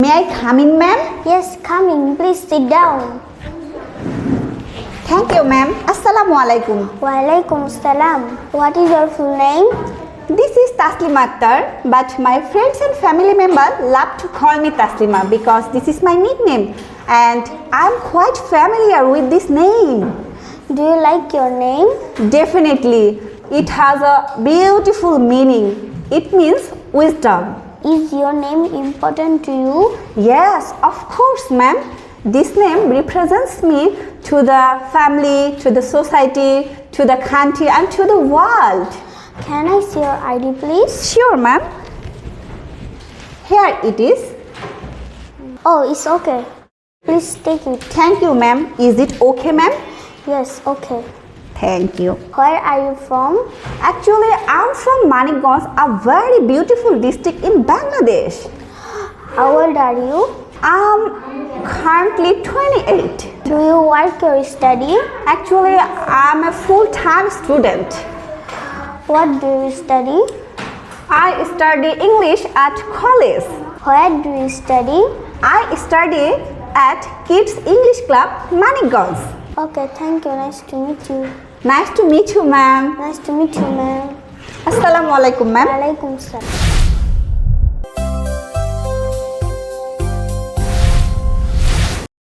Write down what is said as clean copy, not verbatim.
May I come in, ma'am? Yes, come in. Please sit down. Thank you, ma'am. Assalamu alaikum. Walaikum salam. What is your full name? This is Taslima Akhtar, but my friends and family members love to call me Taslima because this is my nickname and I'm quite familiar with this name. Do you like your name? Definitely. It has a beautiful meaning. It means wisdom. Is your name important to you? Yes, of course, ma'am. This name represents me to the family, to the society, to the country and to the world. Can I see your ID, please? Sure, ma'am. Here it is. Oh, it's okay. Please take it. Thank you, ma'am. Is it okay, ma'am? Yes, okay. Thank you. Where are you from? Actually, I'm from Manikganj, a very beautiful district in Bangladesh. How old are you? I'm currently 28. Do you work or study? Actually, I'm a full-time student. What do you study? I study English at college. Where do you study? I study at Kids English Club, Manikganj. Okay, thank you. Nice to meet you. Nice to meet you, ma'am. Nice to meet you, ma'am. Assalamu alaikum, ma'am. Walaikum salam.